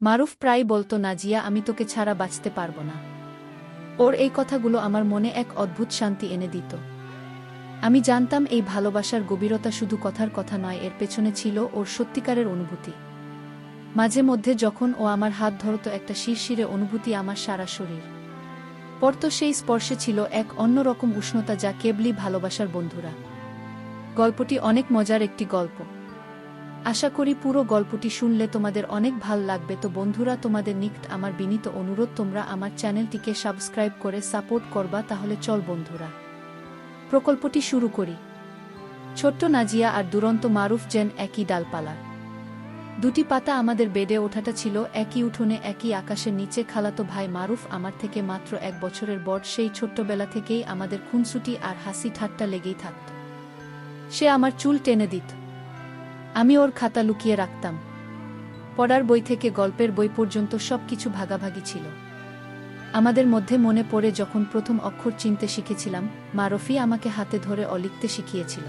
মারুফ প্রায় বলতো, নাজিয়া, আমি তোকে ছাড়া বাঁচতে পারব না। ওর এই কথাগুলো আমার মনে এক অদ্ভুত শান্তি এনে দিত। আমি জানতাম এই ভালোবাসার গভীরতা শুধু কথার কথা নয়, এর পেছনে ছিল ওর সত্যিকারের অনুভূতি। মাঝে মধ্যে যখন ও আমার হাত ধরত, একটা শিরশিরে অনুভূতি আমার সারা শরীর পড়ত। সেই স্পর্শে ছিল এক অন্যরকম উষ্ণতা, যা কেবলই ভালোবাসার। বন্ধুরা, গল্পটি অনেক মজার একটি গল্প। আশা করি পুরো গল্পটি শুনলে তোমাদের অনেক ভাল লাগবে। তো বন্ধুরা, তোমাদের নিকট আমার বিনীত অনুরোধ, তোমরা আমার চ্যানেলটিকে সাবস্ক্রাইব করে সাপোর্ট করবা। তাহলে চল বন্ধুরা, প্রকল্পটি শুরু করি। ছোট্ট নাজিয়া আর দুরন্ত মারুফ যেন একই ডালপালার দুটি পাতা। আমাদের বেডে ওঠাটা ছিল একই উঠোনে, একই আকাশের নিচে। খালাতো ভাই মারুফ আমার থেকে মাত্র 1 বছরের বড়। সেই ছোট্টবেলা থেকেই আমাদের খুনসুটি আর হাসি ঠাট্টা লেগেই থাকত। সে আমার চুল টেনে দিত, আমি ওর খাতা লুকিয়ে রাখতাম। পড়ার বই থেকে গল্পের বই পর্যন্ত সবকিছু ভাগাভাগি ছিল আমাদের মধ্যে। মনে পড়ে যখন প্রথম অক্ষর চিনতে শিখেছিলাম, মারুফই আমাকে হাতে ধরে লিখতে শিখিয়েছিল।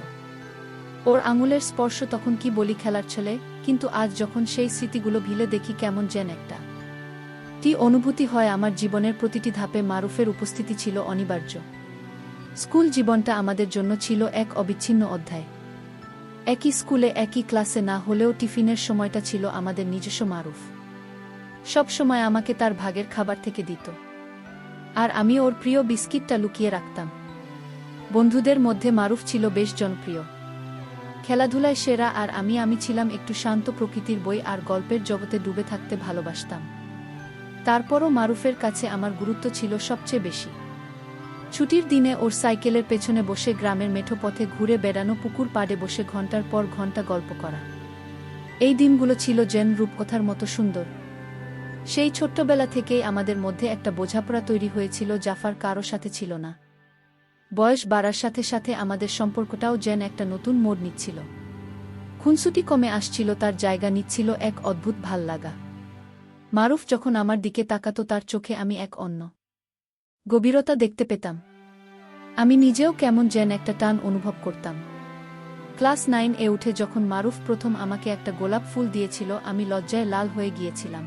ওর আঙুলের স্পর্শ তখন কি বলি, খেলার ছেলে। কিন্তু আজ যখন সেই স্মৃতিগুলো ভিলে দেখি, কেমন যেন একটা অনুভূতি হয় আমার জীবনের প্রতিটি ধাপে মারুফের উপস্থিতি ছিল অনিবার্য। স্কুল জীবনটা আমাদের জন্য ছিল এক অবিচ্ছিন্ন অধ্যায়। একই স্কুলে, একই ক্লাসে না হলেও টিফিনের সময়টা ছিল আমাদের নিজস্ব। মারুফ সব সময় আমাকে তার ভাগের খাবার থেকে দিত, আর আমি ওর প্রিয় বিস্কিটটা লুকিয়ে রাখতাম। বন্ধুদের মধ্যে মারুফ ছিল বেশ জনপ্রিয়, খেলাধুলায় সেরা, আর আমি ছিলাম একটু শান্ত প্রকৃতির। বই আর গল্পের জগতে ডুবে থাকতে ভালোবাসতাম। তারপরও মারুফের কাছে আমার গুরুত্ব ছিল সবচেয়ে বেশি। ছুটির দিনে ওর সাইকেলের পেছনে বসে গ্রামের মেঠো পথে ঘুরে বেড়ানো, পুকুর পাড়ে বসে ঘন্টার পর ঘন্টা গল্প করা। এই দিনগুলো ছিল যেন রূপকথার মতো সুন্দর। সেই ছোট্টবেলা থেকেই আমাদের মধ্যে একটা বোঝাপড়া তৈরি হয়েছিল, জাফার কারো সাথে ছিল না। বয়স বাড়ার সাথে সাথে আমাদের সম্পর্কটাও যেন একটা নতুন মোড় নিচ্ছিল। খুনসুটি কমে আসছিল, তার জায়গা নিচ্ছিল এক অদ্ভুত ভাল লাগা। মারুফ যখন আমার দিকে তাকাতো, তার চোখে আমি এক অন্য গভীরতা দেখতে পেতাম। আমি নিজেও কেমন যেন একটা টান অনুভব করতাম। ক্লাস 9-এ উঠে যখন মারুফ প্রথম আমাকে একটা গোলাপ ফুল দিয়েছিল, আমি লজ্জায় লাল হয়ে গিয়েছিলাম।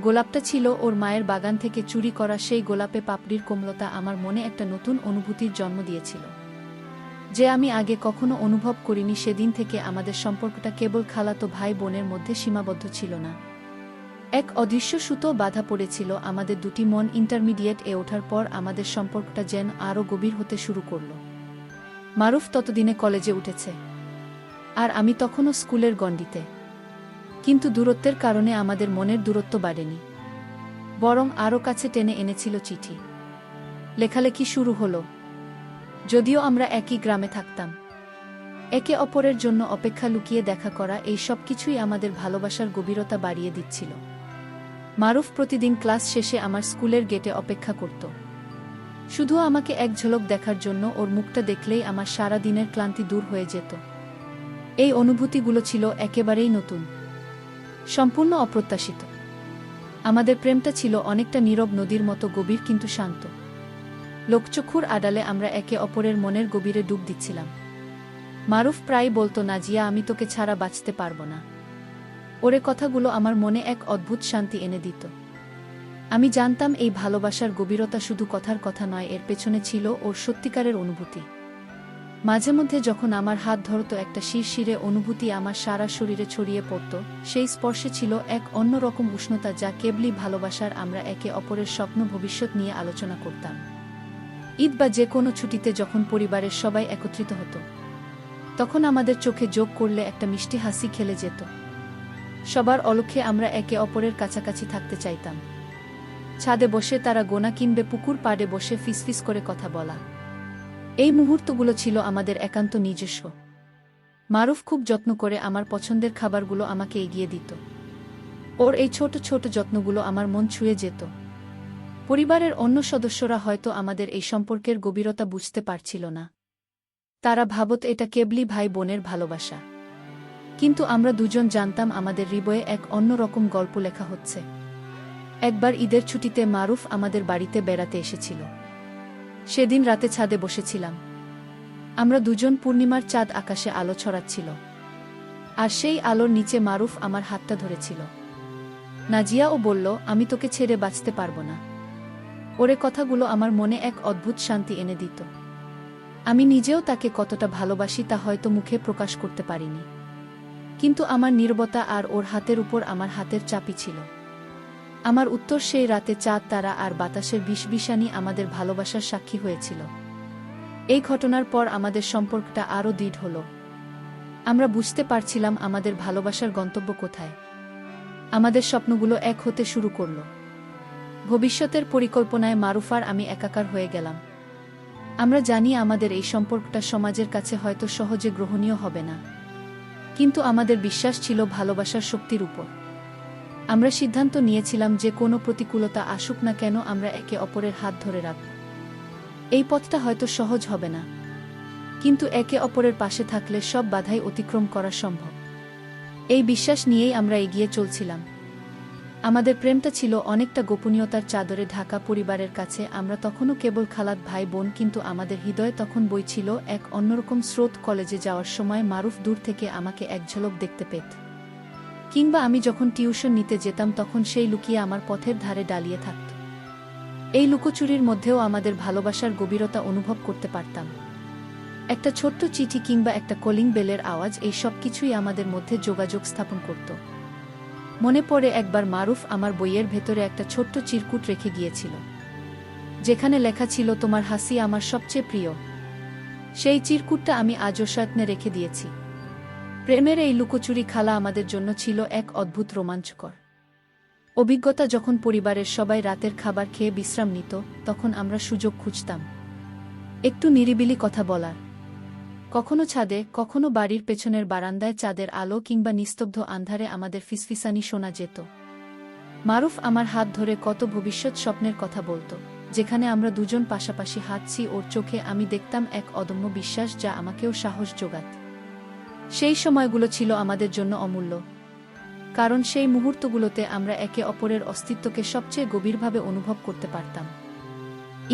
গোলাপটা ছিল ওর মায়ের বাগান থেকে চুরি করা। সেই গোলাপে পাপড়ির কোমলতা আমার মনে একটা নতুন অনুভূতির জন্ম দিয়েছিল, যে আমি আগে কখনো অনুভব করিনি। সেদিন থেকে আমাদের সম্পর্কটা কেবল খালাতো ভাই বোনের মধ্যে সীমাবদ্ধ ছিল না, এক অদৃশ্য সুতো বাঁধা পড়েছিল আমাদের দুটি মন। ইন্টারমিডিয়েট-এ ওঠার পর আমাদের সম্পর্কটা যেন আরও গভীর হতে শুরু করল। মারুফ ততদিনে কলেজে উঠেছে, আর আমি তখনও স্কুলের গণ্ডিতে। কিন্তু দূরত্বের কারণে আমাদের মনের দূরত্ব বাড়েনি, বরং আরও কাছে টেনে এনেছিল। চিঠি লেখালেখি শুরু হলো, যদিও আমরা একই গ্রামে থাকতাম। একে অপরের জন্য অপেক্ষা, লুকিয়ে দেখা করা, এই সব কিছুই আমাদের ভালোবাসার গভীরতা বাড়িয়ে দিচ্ছিল। মারুফ প্রতিদিন ক্লাস শেষে আমার স্কুলের গেটে অপেক্ষা করত, শুধু আমাকে এক ঝলক দেখার জন্য। ওর মুখটা দেখলেই আমার সারা দিনের ক্লান্তি দূর হয়ে যেত। এই অনুভূতিগুলো ছিল একেবারেই নতুন, সম্পূর্ণ অপ্রত্যাশিত। আমাদের প্রেমটা ছিল অনেকটা নীরব নদীর মতো, গভীর কিন্তু শান্ত। লোকচক্ষুর আড়ালে আমরা একে অপরের মনের গভীরে ডুব দিচ্ছিলাম। মারুফ প্রায় বলতো, নাজিয়া, আমি তোকে ছাড়া বাঁচতে পারব না। ওরে কথাগুলো আমার মনে এক অদ্ভুত শান্তি এনে দিত। আমি জানতাম এই ভালোবাসার গভীরতা শুধু কথার কথা নয়, এর পেছনে ছিল ওর সত্যিকারের অনুভূতি। মাঝে মধ্যে যখন আমার হাত ধরত, একটা শিরশিরে অনুভূতি আমার সারা শরীরে ছড়িয়ে পড়ত। সেই স্পর্শে ছিল এক অন্যরকম উষ্ণতা, যা কেবলই ভালোবাসার। আমরা একে অপরের স্বপ্ন, ভবিষ্যৎ নিয়ে আলোচনা করতাম। ঈদ বা যে কোনো ছুটিতে যখন পরিবারের সবাই একত্রিত হতো, তখন আমাদের চোখে যোগ করলে একটা মিষ্টি হাসি খেলে যেত। সবার অলক্ষ্যে আমরা একে অপরের কাছাকাছি থাকতে চাইতাম। ছাদে বসে তারা গোনা, কিংবে পুকুর পাড়ে বসে ফিসফিস করে কথা বলা, এই মুহূর্তগুলো ছিল আমাদের একান্ত নিজস্ব। মারুফ খুব যত্ন করে আমার পছন্দের খাবারগুলো আমাকে এগিয়ে দিত। ওর এই ছোট ছোট যত্নগুলো আমার মন ছুঁয়ে যেত। পরিবারের অন্য সদস্যরা হয়তো আমাদের এই সম্পর্কের গভীরতা বুঝতে পারছিল না। তারা ভাবত এটা কেবলই ভাই বোনের ভালোবাসা। কিন্তু আমরা দুজন জানতাম, আমাদের হৃদয়ে এক অন্যরকম গল্প লেখা হচ্ছে। একবার ঈদের ছুটিতে মারুফ আমাদের বাড়িতে বেড়াতে এসেছিল। সেদিন রাতে ছাদে বসেছিলাম আমরা দুজন। পূর্ণিমার চাঁদ আকাশে আলো ছড়াচ্ছিল, আর সেই আলোর নিচে মারুফ আমার হাতটা ধরেছিল। নাজিয়াও বলল, আমি তোকে ছেড়ে বাঁচতে পারবো না। ওরে কথাগুলো আমার মনে এক অদ্ভুত শান্তি এনে দিত। আমি নিজেও তাকে কতটা ভালোবাসি তা হয়তো মুখে প্রকাশ করতে পারিনি, কিন্তু আমার নীরবতা আর ওর হাতের উপর আমার হাতের চাপই ছিল আমার উত্তর। সেই রাতে চাঁদ, তারা আর বাতাসের বিষবিষানি আমাদের ভালোবাসার সাক্ষী হয়েছিল। এই ঘটনার পর আমাদের সম্পর্কটা আরও দৃঢ় হল। আমরা বুঝতে পারছিলাম আমাদের ভালোবাসার গন্তব্য কোথায়। আমাদের স্বপ্নগুলো এক হতে শুরু করল। ভবিষ্যতের পরিকল্পনায় মারুফ আর আমি একাকার হয়ে গেলাম। আমরা জানি আমাদের এই সম্পর্কটা সমাজের কাছে হয়তো সহজে গ্রহণীয় হবে না, কিন্তু আমাদের বিশ্বাস ছিল ভালোবাসার শক্তির উপর। আমরা সিদ্ধান্ত নিয়েছিলাম যে কোনো প্রতিকূলতা আসুক না কেন আমরা একে অপরের হাত ধরে রাখব। এই পথটা হয়তো সহজ হবে না, কিন্তু একে অপরের পাশে থাকলে সব বাধাই অতিক্রম করা সম্ভব। এই বিশ্বাস নিয়েই আমরা এগিয়ে চলছিলাম। আমাদের প্রেমটা ছিল অনেকটা গোপনীয়তার চাদরে ঢাকা। পরিবারের কাছে আমরা তখনও কেবল খালাত ভাই বোন, কিন্তু আমাদের হৃদয়ে তখন বইছিল এক অন্যরকম স্রোত। কলেজে যাওয়ার সময় মারুফ দূর থেকে আমাকে এক ঝলক দেখতে পেত, কিংবা আমি যখন টিউশন নিতে যেতাম তখন সেই লুকিয়ে আমার পথের ধারে দাঁড়িয়ে থাকত। এই লুকোচুরির মধ্যেও আমাদের ভালোবাসার গভীরতা অনুভব করতে পারতাম। একটা ছোট্ট চিঠি কিংবা একটা কলিং বেলের আওয়াজ, এই সব কিছুই আমাদের মধ্যে যোগাযোগ স্থাপন করত। মনে পড়ে একবার মারুফ আমার বইয়ের ভেতরে একটা ছোট্ট চিরকুট রেখে গিয়েছিল, যেখানে লেখা ছিল, তোমার হাসি আমার সবচেয়ে প্রিয়। সেই চিরকুটটা আমি আজও যত্নে রেখে দিয়েছি। প্রেমের এই লুকোচুরি খেলা আমাদের জন্য ছিল এক অদ্ভুত রোমাঞ্চকর অভিজ্ঞতা। যখন পরিবারের সবাই রাতের খাবার খেয়ে বিশ্রাম নিত, তখন আমরা সুযোগ খুঁজতাম একটু নিরিবিলি কথা বলার। কখনো ছাদে, কখনো বাড়ির পেছনের বারান্দায় চাঁদের আলো, কিংবা নিস্তব্ধ আন্ধারে আমাদের ফিসফিসানি শোনা যেত। মারুফ আমার হাত ধরে কত ভবিষ্যৎ স্বপ্নের কথা বলত, যেখানে আমরা দুজন পাশাপাশি হাঁটছি। ওর চোখে আমি দেখতাম এক অদম্য বিশ্বাস, যা আমাকেও সাহস জোগাত। সেই সময়গুলো ছিল আমাদের জন্য অমূল্য, কারণ সেই মুহূর্তগুলোতে আমরা একে অপরের অস্তিত্বকে সবচেয়ে গভীরভাবে অনুভব করতে পারতাম।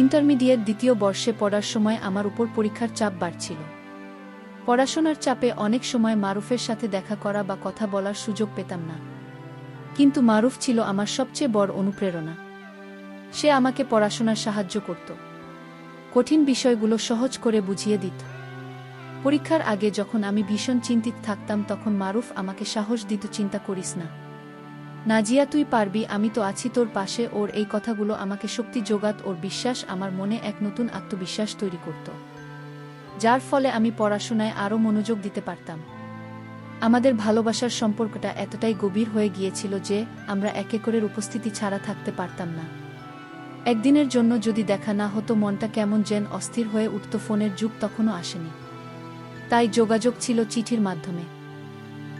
ইন্টারমিডিয়েট দ্বিতীয় বর্ষে পড়ার সময় আমার উপর পরীক্ষার চাপ বাড়ছিল। পড়াশোনার চাপে অনেক সময় মারুফের সাথে দেখা করা বা কথা বলার সুযোগ পেতাম না, কিন্তু মারুফ ছিল আমার সবচেয়ে বড় অনুপ্রেরণা। সে আমাকে পড়াশোনার সাহায্য করত, কঠিন বিষয়গুলো সহজ করে বুঝিয়ে দিত। পরীক্ষার আগে যখন আমি ভীষণ চিন্তিত থাকতাম, তখন মারুফ আমাকে সাহস দিত, চিন্তা করিস না নাজিয়া, তুই পারবি, আমি তো আছি তোর পাশে। ওর এই কথাগুলো আমাকে শক্তি যোগাত। ওর বিশ্বাস আমার মনে এক নতুন আত্মবিশ্বাস তৈরি করত, যার ফলে আমি পড়াশোনায় আরও মনোযোগ দিতে পারতাম। আমাদের ভালোবাসার সম্পর্কটা এতটাই গভীর হয়ে গিয়েছিল যে আমরা একে অপরের উপস্থিতি ছাড়া থাকতে পারতাম না। একদিনের জন্য যদি দেখা না হতো, মনটা কেমন যেন অস্থির হয়ে উঠত। ফোনের যুগ তখনও আসেনি, তাই যোগাযোগ ছিল চিঠির মাধ্যমে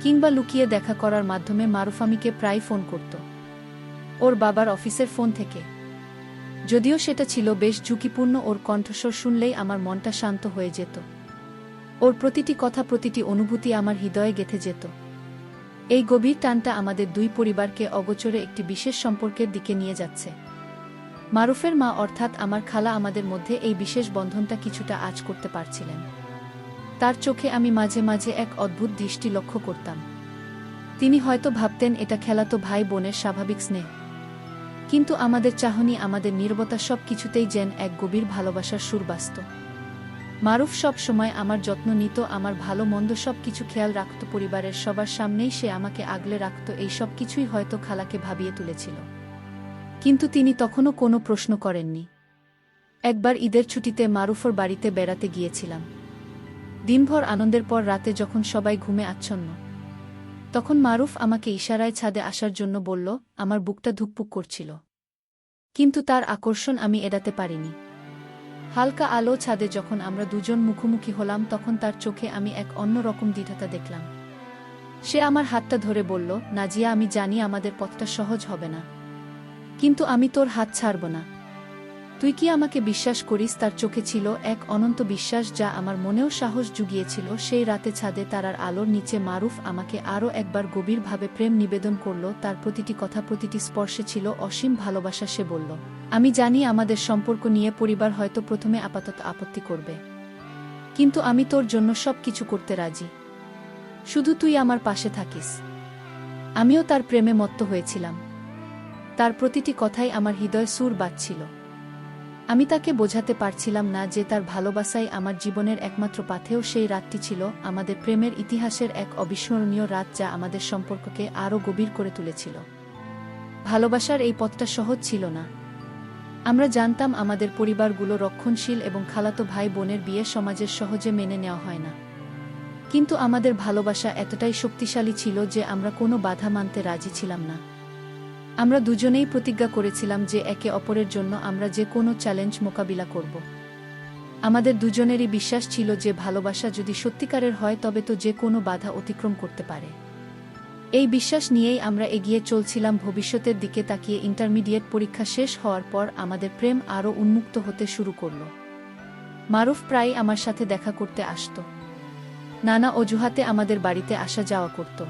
কিংবা লুকিয়ে দেখা করার মাধ্যমে। মারুফ আমাকে প্রায় ফোন করত ওর বাবার অফিসের ফোন থেকে, যদিও সেটা ছিল বেশ ঝুঁকিপূর্ণ। ওর কণ্ঠস্বর শুনলেই আমার মনটা শান্ত হয়ে যেত। ওর প্রতিটি কথা, প্রতিটি অনুভূতি আমার হৃদয়ে গেঁথে যেত। এই গভীর টানটা আমাদের দুই পরিবারকে অগোচরে একটি বিশেষ সম্পর্কের দিকে নিয়ে যাচ্ছে। মারুফের মা অর্থাৎ আমার খালা আমাদের মধ্যে এই বিশেষ বন্ধনটা কিছুটা আঁচ করতে পারছিলেন। তার চোখে আমি মাঝে মাঝে এক অদ্ভুত দৃষ্টি লক্ষ্য করতাম। তিনি হয়তো ভাবতেন এটা খেলাতো ভাই বোনের স্বাভাবিক স্নেহ, কিন্তু আমাদের চাহনি, আমাদের নীরবতা, সব কিছুতেই যেন এক গভীর ভালোবাসার সুর বাজত। মারুফ সব সময় আমার যত্ন নিত, আমার ভালো মন্দ সব কিছু খেয়াল রাখত। পরিবারের সবার সামনেই সে আমাকে আগলে রাখত। এই সব কিছুই হয়তো খালাকে ভাবিয়ে তুলেছিল, কিন্তু তিনি তখনও কোনো প্রশ্ন করেননি। একবার ঈদের ছুটিতে মারুফর বাড়িতে বেড়াতে গিয়েছিলাম। দিনভর আনন্দের পর রাতে যখন সবাই ঘুমে আচ্ছন্ন, তখন মারুফ আমাকে ইশারায় ছাদে আসার জন্য বলল। আমার বুকটা ধুকপুক করছিল, কিন্তু তার আকর্ষণ আমি এড়াতে পারিনি। হালকা আলো ছাদে যখন আমরা দুজন মুখোমুখি হলাম, তখন তার চোখে আমি এক অন্য রকম দ্বিধাতা দেখলাম। সে আমার হাতটা ধরে বলল, নাজিয়া, আমি জানি আমাদের পথটা সহজ হবে না, কিন্তু আমি তোর হাত ছাড়ব না। তুই কি আমাকে বিশ্বাস করিস? তার চোখে ছিল এক অনন্ত বিশ্বাস, যা আমার মনেও সাহস জুগিয়েছিল। সেই রাতে ছাদে তারার আলোর নিচে মারুফ আমাকে আরও একবার গভীরভাবে প্রেম নিবেদন করল। তার প্রতিটি কথা, প্রতিটি স্পর্শে ছিল অসীম ভালোবাসা। সে বলল, আমি জানি আমাদের সম্পর্ক নিয়ে পরিবার হয়তো প্রথমে আপাতত আপত্তি করবে, কিন্তু আমি তোর জন্য সব কিছু করতে রাজি, শুধু তুই আমার পাশে থাকিস। আমিও তার প্রেমে মত্ত হয়েছিলাম। তার প্রতিটি কথাই আমার হৃদয়ে সুর বাজছিল। আমি তাকে বোঝাতে পারছিলাম না যে তার ভালোবাসাই আমার জীবনের একমাত্র পাথেও সেই রাতটি ছিল আমাদের প্রেমের ইতিহাসের এক অবিস্মরণীয় রাত, যা আমাদের সম্পর্ককে আরও গভীর করে তুলেছিল। ভালোবাসার এই পথটা সহজ ছিল না। আমরা জানতাম আমাদের পরিবারগুলো রক্ষণশীল এবং খালাতো ভাই বোনের বিয়ে সমাজের সহজে মেনে নেওয়া হয় না। কিন্তু আমাদের ভালোবাসা এতটাই শক্তিশালী ছিল যে আমরা কোনো বাধা মানতে রাজি ছিলাম না। আমরা দুজনেই প্রতিজ্ঞা করেছিলাম যে একে অপরের জন্য আমরা যে কোনো চ্যালেঞ্জ মোকাবিলা করব। আমাদের দুজনেরই বিশ্বাস ছিল যে ভালোবাসা যদি সত্যিকারের হয় তবে তো যে কোনো বাধা অতিক্রম করতে পারে। এই বিশ্বাস নিয়েই আমরা এগিয়ে চলছিলাম, ভবিষ্যতের দিকে তাকিয়ে। ইন্টারমিডিয়েট পরীক্ষা শেষ হওয়ার পর আমাদের প্রেম আরও উন্মুক্ত হতে শুরু করল। মারুফ প্রায় আমার সাথে দেখা করতে আসত। নানা অজুহাতে আমাদের বাড়িতে আসা যাওয়া করত।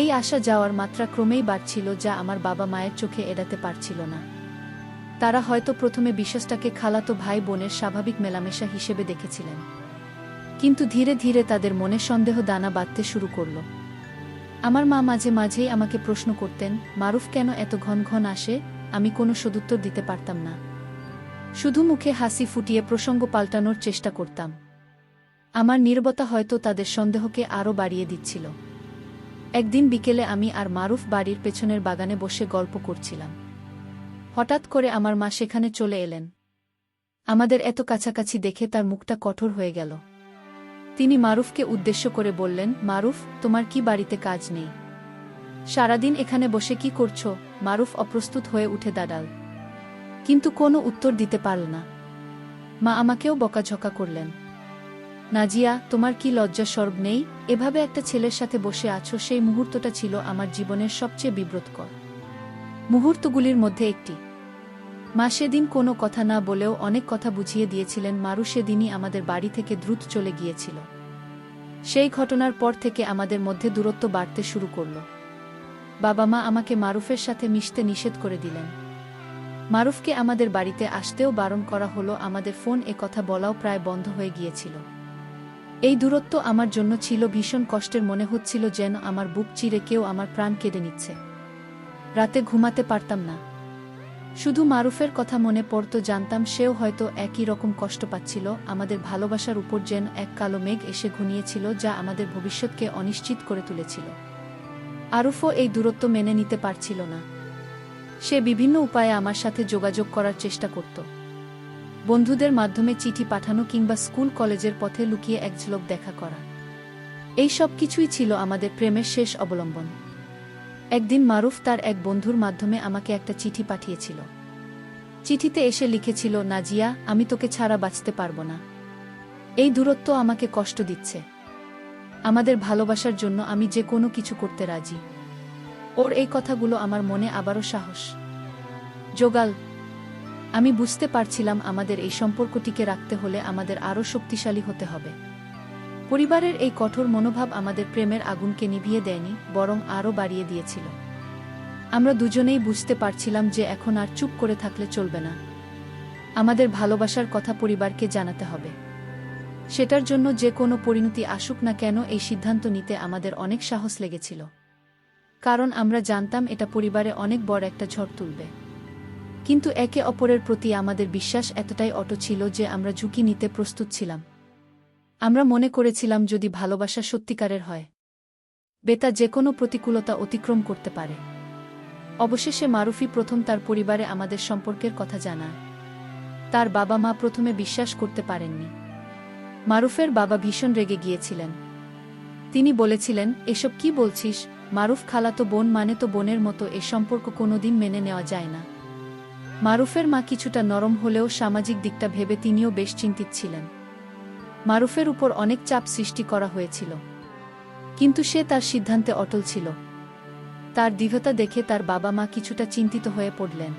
এই আসা যাওয়ার মাত্রা ক্রমেই বাড়ছিল, যা আমার বাবা মায়ের চোখে এড়াতে পারছিল না। তারা হয়তো প্রথমে বিশ্বাসটাকে খালাতো ভাই বোনের স্বাভাবিক মেলামেশা হিসেবে দেখেছিলেন, কিন্তু ধীরে ধীরে তাদের মনে সন্দেহ দানা বাঁধতে শুরু করল। আমার মা মাঝে মাঝেই আমাকে প্রশ্ন করতেন, মারুফ কেন এত ঘন ঘন আসে? আমি কোনো সদুত্তর দিতে পারতাম না, শুধু মুখে হাসি ফুটিয়ে প্রসঙ্গ পাল্টানোর চেষ্টা করতাম। আমার নীরবতা হয়তো তাদের সন্দেহকে আরও বাড়িয়ে দিচ্ছিল। একদিন বিকেলে আমি আর মারুফ বাড়ির পেছনের বাগানে বসে গল্প করছিলাম। হঠাৎ করে আমার মা সেখানে চলে এলেন। আমাদের এত কাছাকাছি দেখে তার মুখটা কঠোর হয়ে গেল। তিনি মারুফকে উদ্দেশ্য করে বললেন, মারুফ, তোমার কি বাড়িতে কাজ নেই? সারাদিন এখানে বসে কি করছো? মারুফ অপ্রস্তুত হয়ে উঠে দাঁড়াল, কিন্তু কোনো উত্তর দিতে পারল না। মা আমাকেও বকাঝকা করলেন, নাজিয়া, তোমার কি লজ্জা শরম নেই? এভাবে একটা ছেলের সাথে বসে আছো। সেই মুহূর্তটা ছিল আমার জীবনের সবচেয়ে বিব্রতকর মুহূর্তগুলির মধ্যে একটি। মা সেদিন কোনো কথা না বলেও অনেক কথা বুঝিয়ে দিয়েছিলেন। মারু সেদিনই আমাদের বাড়ি থেকে দ্রুত চলে গিয়েছিল। সেই ঘটনার পর থেকে আমাদের মধ্যে দূরত্ব বাড়তে শুরু করল। বাবা মা আমাকে মারুফের সাথে মিশতে নিষেধ করে দিলেন। মারুফকে আমাদের বাড়িতে আসতেও বারণ করা হলো। আমাদের ফোন কথা বলাও প্রায় বন্ধ হয়ে গিয়েছিল। এই দূরত্ব আমার জন্য ছিল ভীষণ কষ্টের। মনে হচ্ছিল যেন আমার বুক চিরে কেউ আমার প্রাণ কেড়ে নিচ্ছে। রাতে ঘুমাতে পারতাম না, শুধু মারুফের কথা মনে পড়ত। জানতাম সেও হয়তো একই রকম কষ্ট পাচ্ছিল। আমাদের ভালোবাসার উপর যেন এক কালো মেঘ এসে ঘনিয়েছিল, যা আমাদের ভবিষ্যৎকে অনিশ্চিত করে তুলেছিল। আরুফও এই দূরত্ব মেনে নিতে পারছিল না। সে বিভিন্ন উপায়ে আমার সাথে যোগাযোগ করার চেষ্টা করত। বন্ধুদের মাধ্যমে চিঠি পাঠানো কিংবা স্কুল কলেজের পথে লুকিয়ে এক ঝলক দেখা করা, এই সব কিছুই ছিল আমাদের প্রেমের শেষ অবলম্বন। একদিন মারুফ তার এক বন্ধুর মাধ্যমে আমাকে একটা চিঠি পাঠিয়েছিল। চিঠিতে এসে লিখেছিল, নাজিয়া, আমি তোকে ছাড়া বাঁচতে পারবো না। এই দূরত্ব আমাকে কষ্ট দিচ্ছে। আমাদের ভালোবাসার জন্য আমি যে কোনো কিছু করতে রাজি। ওর এই কথাগুলো আমার মনে আবারও সাহস জোগাল। আমি বুঝতে পারছিলাম আমাদের এই সম্পর্কটিকে রাখতে হলে আমাদের আরও শক্তিশালী হতে হবে। পরিবারের এই কঠোর মনোভাব আমাদের প্রেমের আগুনকে নিভিয়ে দেয়নি, বরং আরও বাড়িয়ে দিয়েছিল। আমরা দুজনেই বুঝতে পারছিলাম যে এখন আর চুপ করে থাকলে চলবে না। আমাদের ভালোবাসার কথা পরিবারকে জানাতে হবে। সেটার জন্য যে কোনো পরিণতি আসুক না কেন, এই সিদ্ধান্ত নিতে আমাদের অনেক সাহস লেগেছিল। কারণ আমরা জানতাম এটা পরিবারে অনেক বড় একটা ঝড় তুলবে। কিন্তু একে অপরের প্রতি আমাদের বিশ্বাস এতটাই অটল ছিল যে আমরা ঝুঁকি নিতে প্রস্তুত ছিলাম। আমরা মনে করেছিলাম যদি ভালোবাসা সত্যিকারের হয়, বেতা যে কোনো প্রতিকূলতা অতিক্রম করতে পারে। অবশেষে মারুফই প্রথম তার পরিবারে আমাদের সম্পর্কের কথা জানায়। তার বাবা মা প্রথমে বিশ্বাস করতে পারেননি। মারুফের বাবা ভীষণ রেগে গিয়েছিলেন। তিনি বলেছিলেন, এসব কি বলছিস? মারুফ খালাতো বোন মানে তো বোনের মতো, এ সম্পর্ক কোনোদিন মেনে নেওয়া যায় না। মারুফের মা কিছুটা নরম হলেও সামাজিক দিকটা ভেবে তিনিও বেশ চিন্তিত ছিলেন। মারুফের উপর অনেক চাপ সৃষ্টি করা হয়েছিল, কিন্তু সে তার সিদ্ধান্তে অটল ছিল। তার দৃঢ়তা দেখে তার বাবা মা কিছুটা চিন্তিত হয়ে পড়লেন,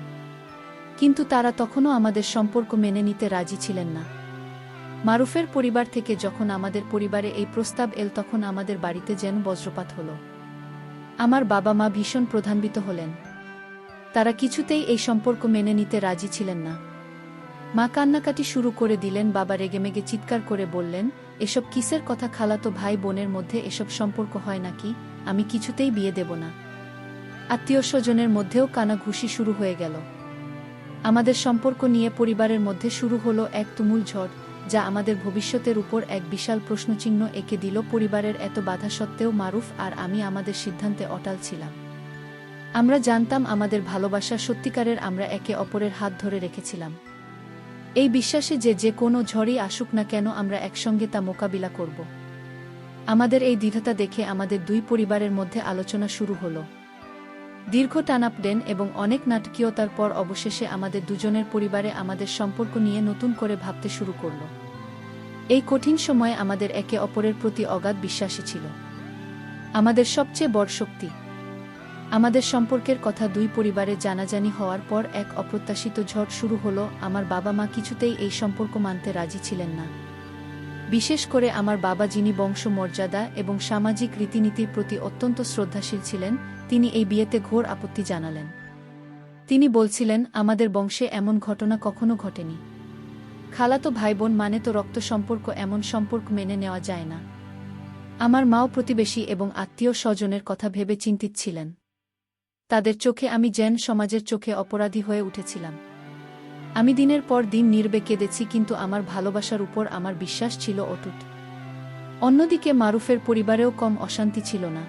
কিন্তু তারা তখনও আমাদের সম্পর্ক মেনে নিতে রাজি ছিলেন না। মারুফের পরিবার থেকে যখন আমাদের পরিবারে এই প্রস্তাব এল, তখন আমাদের বাড়িতে যেন বজ্রপাত হলো। আমার বাবা মা ভীষণ প্রভাবিত হলেন। তারা কিছুতেই এই সম্পর্ক মেনে নিতে রাজি ছিলেন না। মা কান্নাকাটি শুরু করে দিলেন। বাবা রেগেমেগে চিৎকার করে বললেন, এসব কিসের কথা? খালাতো ভাই বোনের মধ্যে এসব সম্পর্ক হয় নাকি? আমি কিছুতেই বিয়ে দেব না। আত্মীয়-স্বজনের মধ্যেও কানাঘুষি শুরু হয়ে গেল। আমাদের সম্পর্ক নিয়ে পরিবারের মধ্যে শুরু হলো এক তুমুল ঝড়, যা আমাদের ভবিষ্যতের উপর এক বিশাল প্রশ্নচিহ্ন এঁকে দিল। পরিবারের এত বাধা সত্ত্বেও মারুফ আর আমি আমাদের সিদ্ধান্তে অটল ছিলাম। আমরা জানতাম আমাদের ভালোবাসা সত্যিকারের, আমরা একে অপরের হাত ধরে রেখেছিলাম এই বিশ্বাসে যে যে কোনো ঝড়ই আসুক না কেন আমরা একসঙ্গে তা মোকাবিলা করব। আমাদের এই দৃঢ়তা দেখে আমাদের দুই পরিবারের মধ্যে আলোচনা শুরু হলো। দীর্ঘ টানাপোড়েন এবং অনেক নাটকীয়তার পর অবশেষে আমাদের দুজনের পরিবারে আমাদের সম্পর্ক নিয়ে নতুন করে ভাবতে শুরু করল। এই কঠিন সময়ে আমাদের একে অপরের প্রতি অগাধ বিশ্বাসী ছিল আমাদের সবচেয়ে বড় শক্তি। আমাদের সম্পর্কের কথা দুই পরিবারে জানাজানি হওয়ার পর এক অপ্রত্যাশিত ঝড় শুরু হলো। আমার বাবা মা কিছুতেই এই সম্পর্ক মানতে রাজি ছিলেন না। বিশেষ করে আমার বাবা, যিনি বংশমর্যাদা এবং সামাজিক রীতিনীতির প্রতি অত্যন্ত শ্রদ্ধাশীল ছিলেন, তিনি এই বিয়েতে ঘোর আপত্তি জানালেন। তিনি বলছিলেন, আমাদের বংশে এমন ঘটনা কখনো ঘটেনি। খালাতো ভাই বোন মানে তো রক্ত সম্পর্ক, এমন সম্পর্ক মেনে নেওয়া যায় না। আমার মাও প্রতিবেশী এবং আত্মীয় স্বজনের কথা ভেবে চিন্তিত ছিলেন। তাদের চোখে আমি যেন সমাজের চোখে অপরাধী হয়ে উঠেছিলাম। আমি দিনের পর দিন নীরবে কেঁদেছি, কিন্তু আমার ভালোবাসার উপর আমার বিশ্বাস ছিল অটুট। অন্যদিকে মারুফের পরিবারেও কম অশান্তি ছিল না।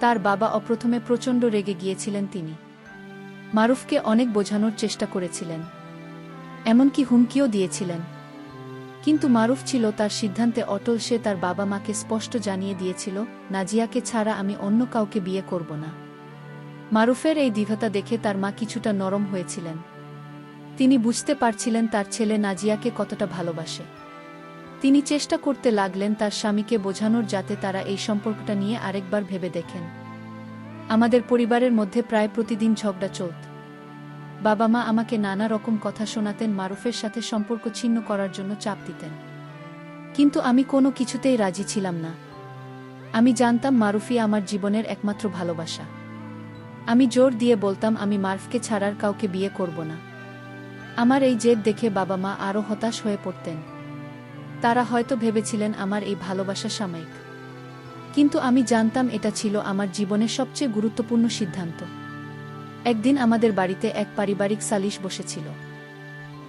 তার বাবা অপ্রথমে প্রচণ্ড রেগে গিয়েছিলেন। তিনি মারুফকে অনেক বোঝানোর চেষ্টা করেছিলেন, এমনকি হুমকিও দিয়েছিলেন। কিন্তু মারুফ ছিল তার সিদ্ধান্তে অটল। সে তার বাবা মাকে স্পষ্ট জানিয়ে দিয়েছিল, নাজিয়াকে ছাড়া আমি অন্য কাউকে বিয়ে করব না। মারুফের এই দৃঢ়তা দেখে তার মা কিছুটা নরম হয়েছিলেন। তিনি বুঝতে পারছিলেন তার ছেলে নাজিয়াকে কতটা ভালোবাসে। তিনি চেষ্টা করতে লাগলেন তার স্বামীকে বোঝানোর, যাতে তারা এই সম্পর্কটা নিয়ে আরেকবার ভেবে দেখেন। আমাদের পরিবারের মধ্যে প্রায় প্রতিদিন ঝগড়া চলত। বাবা মা আমাকে নানা রকম কথা শোনাতেন, মারুফের সাথে সম্পর্ক ছিন্ন করার জন্য চাপ দিতেন। কিন্তু আমি কোনো কিছুতেই রাজি ছিলাম না। আমি জানতাম মারুফই আমার জীবনের একমাত্র ভালোবাসা। আমি জোর দিয়ে বলতাম, আমি মারুফকে ছাড়ার কাউকে বিয়ে করব না। আমার এই জেদ দেখে বাবা মা আরও হতাশ হয়ে পড়তেন। তারা হয়তো ভেবেছিলেন আমার এই ভালোবাসা সাময়িক, কিন্তু আমি জানতাম এটা ছিল আমার জীবনের সবচেয়ে গুরুত্বপূর্ণ সিদ্ধান্ত। একদিন আমাদের বাড়িতে এক পারিবারিক সালিশ বসেছিল।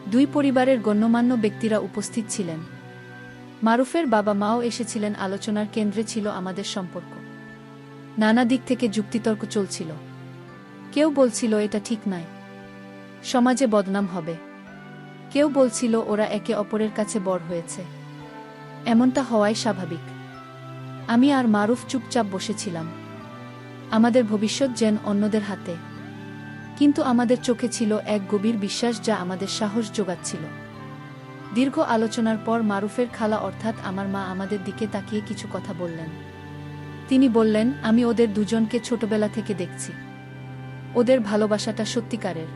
দুই পরিবারের গণ্যমান্য ব্যক্তিরা উপস্থিত ছিলেন। মারুফের বাবা মাও এসেছিলেন। আলোচনার কেন্দ্রে ছিল আমাদের সম্পর্ক। নানা দিক থেকে যুক্তিতর্ক চলছিল। কেউ বলছিল এটা ঠিক নয়, সমাজে বদনাম হবে। কেউ বলছিল ওরা একে অপরের কাছে বড় হয়েছে, এমনটা হওয়াই স্বাভাবিক। আমি আর মারুফ চুপচাপ বসেছিলাম। আমাদের ভবিষ্যৎ যেন অন্যদের হাতে, কিন্তু আমাদের চোখে ছিল এক গভীর বিশ্বাস যা আমাদের সাহস জোগাচ্ছিল। দীর্ঘ আলোচনার পর মারুফের খালা অর্থাৎ আমার মা আমাদের দিকে তাকিয়ে কিছু কথা বললেন। তিনি বললেন, আমি ওদের দুজনকে ছোটবেলা থেকে দেখছি। ওদের ভালোবাসাটা সত্যিকারের।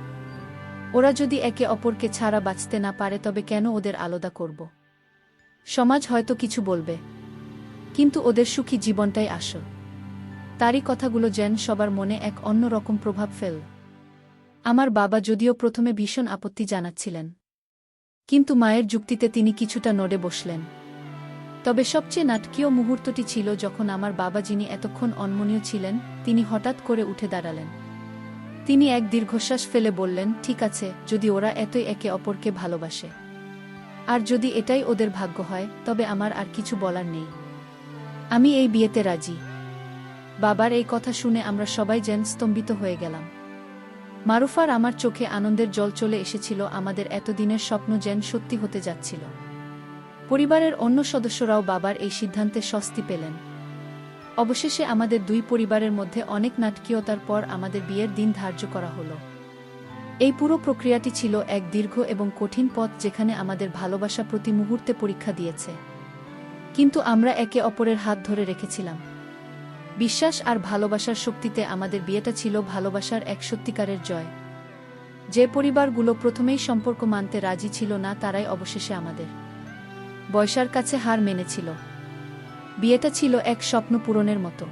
ওরা যদি একে অপরকে ছাড়া বাঁচতে না পারে, তবে কেন ওদের আলাদা করব? সমাজ হয়তো কিছু বলবে, কিন্তু ওদের সুখী জীবনটাই আসল। তারই কথাগুলো যেন সবার মনে এক অন্য রকম প্রভাব ফেল। আমার বাবা যদিও প্রথমে ভীষণ আপত্তি জানাচ্ছিলেন, কিন্তু মায়ের যুক্তিতে তিনি কিছুটা নড়ে বসলেন। তবে সবচেয়ে নাটকীয় মুহূর্তটি ছিল যখন আমার বাবা, যিনি এতক্ষণ অনমনীয় ছিলেন, তিনি হঠাৎ করে উঠে দাঁড়ালেন। তিনি এক দীর্ঘশ্বাস ফেলে বললেন, ঠিক আছে, যদি ওরা এতই একে অপরকে ভালোবাসে, আর যদি এটাই ওদের ভাগ্য হয়, তবে আমার আর কিছু বলার নেই। আমি এই বিয়েতে রাজি। বাবার এই কথা শুনে আমরা সবাই যেন স্তম্ভিত হয়ে গেলাম। মারুফার আমার চোখে আনন্দের জল চলে এসেছিল। আমাদের এতদিনের স্বপ্ন যেন সত্যি হতে যাচ্ছিল। পরিবারের অন্য সদস্যরাও বাবার এই সিদ্ধান্তে স্বস্তি পেলেন। অবশেষে আমাদের দুই পরিবারের মধ্যে অনেক নাটকীয়তার পর আমাদের বিয়ের দিন ধার্য করা হলো। এই পুরো প্রক্রিয়াটি ছিল এক দীর্ঘ এবং কঠিন পথ, যেখানে আমাদের ভালোবাসা প্রতি মুহূর্তে পরীক্ষা দিয়েছে। কিন্তু আমরা একে অপরের হাত ধরে রেখেছিলাম। বিশ্বাস আর ভালোবাসার শক্তিতে আমাদের বিয়েটা ছিল ভালোবাসার এক সত্যিকারের জয়। যে পরিবারগুলো প্রথমেই সম্পর্ক মানতে রাজি ছিল না, তারাই অবশেষে আমাদের বয়সার কাছে হার মেনেছিল। বিয়েটা ছিল এক স্বপ্ন পূরণের মতো।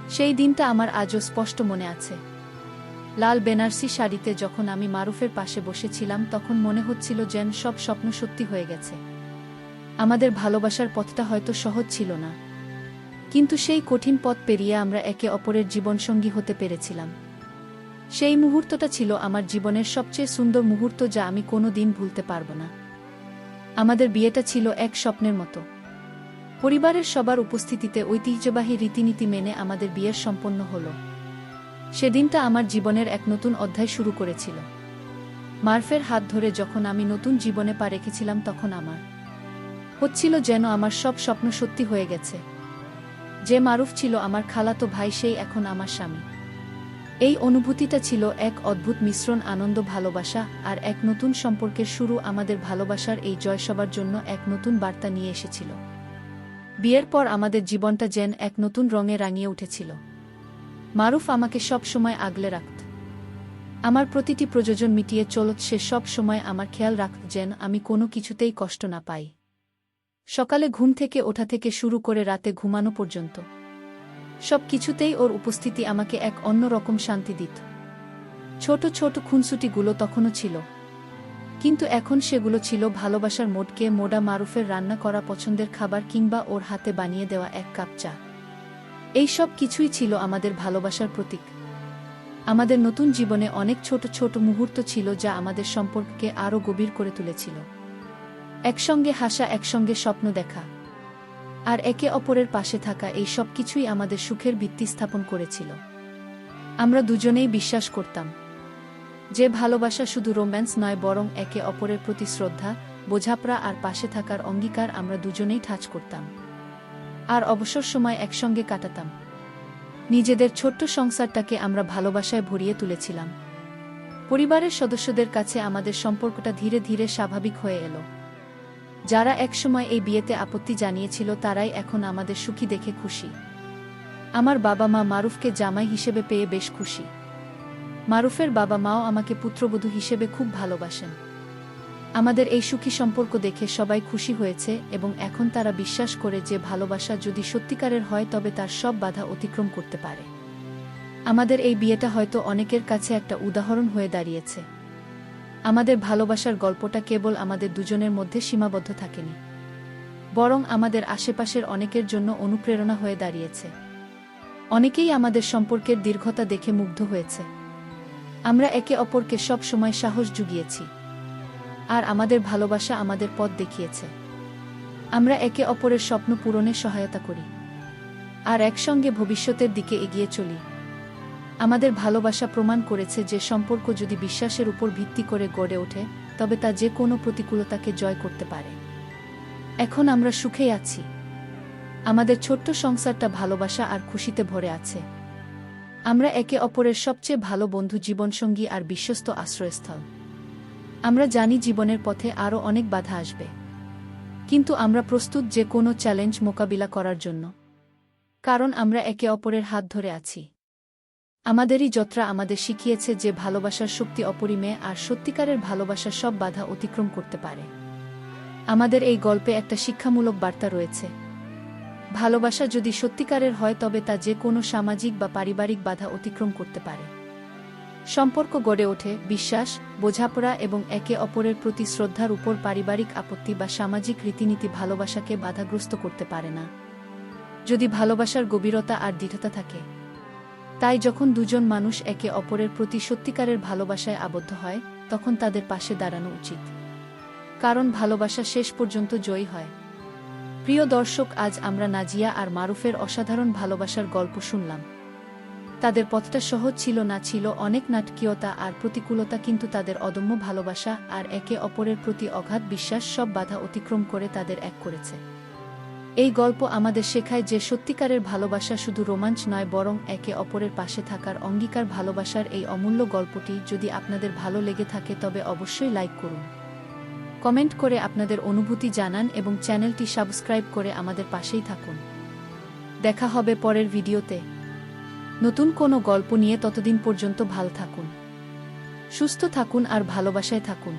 সেই দিনটা আমার আজও স্পষ্ট মনে আছে। লাল বেনারসি শাড়িতে যখন আমি মারুফের পাশে বসেছিলাম, তখন মনে হচ্ছিল যেন সব স্বপ্ন সত্যি হয়ে গেছে। আমাদের ভালোবাসার পথটা হয়তো সহজ ছিল না, কিন্তু সেই কঠিন পথ পেরিয়ে আমরা একে অপরের জীবনসঙ্গী হতে পেরেছিলাম। সেই মুহূর্তটা ছিল আমার জীবনের সবচেয়ে সুন্দর মুহূর্ত, যা আমি কোনো দিন ভুলতে পারব না। আমাদের বিয়েটা ছিল এক স্বপ্নের মতো। পরিবারের সবার উপস্থিতিতে ঐতিহ্যবাহী রীতিনীতি মেনে আমাদের বিয়ের সম্পন্ন হলো। সেদিনটা আমার জীবনের এক নতুন অধ্যায় শুরু করেছিল। মারুফের হাত ধরে যখন আমি নতুন জীবনে পা রেখেছিলাম, তখন আমার হচ্ছিল যেন আমার সব স্বপ্ন সত্যি হয়ে গেছে। যে মারুফ ছিল আমার খালাতো ভাই, সেই এখন আমার স্বামী। এই অনুভূতিটা ছিল এক অদ্ভুত মিশ্রণ, আনন্দ, ভালোবাসা আর এক নতুন সম্পর্কের শুরু। আমাদের ভালোবাসার এই জয় সবার জন্য এক নতুন বার্তা নিয়ে এসেছিল। বিয়ের পর আমাদের জীবনটা যেন এক নতুন রঙে রাঙিয়ে উঠেছিল। মারুফ আমাকে সব সময় আগলে রাখত, আমার প্রতিটি প্রয়োজন মিটিয়ে চলত। সে সব সময় আমার খেয়াল রাখত যেন আমি কোনো কিছুতেই কষ্ট না পাই। সকালে ঘুম থেকে ওঠা থেকে শুরু করে রাতে ঘুমানো পর্যন্ত সব কিছুতেই ওর উপস্থিতি আমাকে এক অন্যরকম শান্তি দিত। ছোট ছোট খুনসুটিগুলো তখনও ছিল, কিন্তু এখন সেগুলো ছিল ভালোবাসার মোড়কে মোড়া। মারুফের রান্না করা পছন্দের খাবার কিংবা ওর হাতে বানিয়ে দেওয়া এক কাপ চা, এই সব কিছুই ছিল আমাদের ভালোবাসার প্রতীক। আমাদের নতুন জীবনে অনেক ছোট ছোট মুহূর্ত ছিল যা আমাদের সম্পর্ককে আরও গভীর করে তুলেছিল। একসঙ্গে হাসা, একসঙ্গে স্বপ্ন দেখা আর একে অপরের পাশে থাকা, এই সব কিছুই আমাদের সুখের ভিত্তি স্থাপন করেছিল। আমরা দুজনেই বিশ্বাস করতাম যে ভালোবাসা শুধু রোম্যান্স নয়, বরং একে অপরের প্রতি শ্রদ্ধা, বোঝাপড়া আর পাশে থাকার অঙ্গীকার। আমরা দুজনেই ঠাঁচ করতাম আর অবসর সময় একসঙ্গে কাটাতাম। নিজেদের ছোট্ট সংসারটাকে আমরা ভালোবাসায় ভরিয়ে তুলেছিলাম। পরিবারের সদস্যদের কাছে আমাদের সম্পর্কটা ধীরে ধীরে স্বাভাবিক হয়ে এলো। যারা একসময় এই বিয়েতে আপত্তি জানিয়েছিল, তারাই এখন আমাদের সুখী দেখে খুশি। আমার বাবা মা মারুফকে জামাই হিসেবে পেয়ে বেশ খুশি। মারুফের বাবা মাও আমাকে পুত্রবধূ হিসেবে খুব ভালোবাসেন। আমাদের এই সুখী সম্পর্ক দেখে সবাই খুশি হয়েছে এবং এখন তারা বিশ্বাস করে যে ভালোবাসা যদি সত্যিকারের হয়, তবে তার সব বাধা অতিক্রম করতে পারে। আমাদের এই বিয়েটা হয়তো অনেকের কাছে একটা উদাহরণ হয়ে দাঁড়িয়েছে। আমাদের ভালোবাসার গল্পটা কেবল আমাদের দুজনের মধ্যে সীমাবদ্ধ থাকেনি, বরং আমাদের আশেপাশের অনেকের জন্য অনুপ্রেরণা হয়ে দাঁড়িয়েছে। অনেকেই আমাদের সম্পর্কের দীর্ঘতা দেখে মুগ্ধ হয়েছে। আমরা একে অপরকে সব সময় সাহস জুগিয়েছি, আর আমাদের ভালোবাসা আমাদের পথ দেখিয়েছে। আমরা একে অপরের স্বপ্ন পূরণে সহায়তা করি আর একসঙ্গে ভবিষ্যতের দিকে এগিয়ে চলি। আমাদের ভালোবাসা প্রমাণ করেছে যে সম্পর্ক যদি বিশ্বাসের উপর ভিত্তি করে গড়ে ওঠে, তবে তা যে কোনো প্রতিকূলতাকে জয় করতে পারে। এখন আমরা সুখেই আছি। আমাদের ছোট্ট সংসারটা ভালোবাসা আর খুশিতে ভরে আছে। আমরা একে অপরের সবচেয়ে ভালো বন্ধু, জীবনসঙ্গী আর বিশ্বস্ত আশ্রয়স্থল। আমরা জানি জীবনের পথে আরও অনেক বাধা আসবে, কিন্তু আমরা প্রস্তুত যে কোনো চ্যালেঞ্জ মোকাবিলা করার জন্য, কারণ আমরা একে অপরের হাত ধরে আছি। আমাদেরই যাত্রা আমাদের শিখিয়েছে যে ভালোবাসার শক্তি অপরিমেয়, আর সত্যিকারের ভালোবাসা সব বাধা অতিক্রম করতে পারে। আমাদের এই গল্পে একটা শিক্ষামূলক বার্তা রয়েছে। ভালোবাসা যদি সত্যিকারের হয়, তবে তা যে কোনো সামাজিক বা পারিবারিক বাধা অতিক্রম করতে পারে। সম্পর্ক গড়ে ওঠে বিশ্বাস, বোঝাপড়া এবং একে অপরের প্রতি শ্রদ্ধার উপর। পারিবারিক আপত্তি বা সামাজিক রীতিনীতি ভালোবাসাকে বাধাগ্রস্ত করতে পারে না, যদি ভালোবাসার গভীরতা আর দৃঢ়তা থাকে। তাই যখন দুজন মানুষ একে অপরের প্রতি সত্যিকারের ভালোবাসায় আবদ্ধ হয়, তখন তাদের পাশে দাঁড়ানো উচিত, কারণ ভালোবাসা শেষ পর্যন্ত জয়ী হয়। প্রিয় দর্শক, আজ আমরা নাজিয়া আর মারুফের অসাধারণ ভালোবাসার গল্প শুনলাম। তাদের পথটা সহজ ছিল না, ছিল অনেক নাটকীয়তা আর প্রতিকূলতা, কিন্তু তাদের অদম্য ভালোবাসা আর একে অপরের প্রতি অগাধ বিশ্বাস সব বাধা অতিক্রম করে তাদের এক করেছে। এই গল্প আমাদের শেখায় যে সত্যিকারের ভালোবাসা শুধু রোমাঞ্চ নয়, বরং একে অপরের পাশে থাকার অঙ্গীকার। ভালোবাসার এই অমূল্য গল্পটি যদি আপনাদের ভালো লেগে থাকে, তবে অবশ্যই লাইক করুন, কমেন্ট করে আপনাদের অনুভূতি জানান এবং চ্যানেলটি সাবস্ক্রাইব করে আমাদের পাশেই থাকুন। দেখা হবে পরের ভিডিওতে নতুন কোনো গল্প নিয়ে। ততদিন পর্যন্ত ভালো থাকুন, সুস্থ থাকুন আর ভালোবাসায় থাকুন।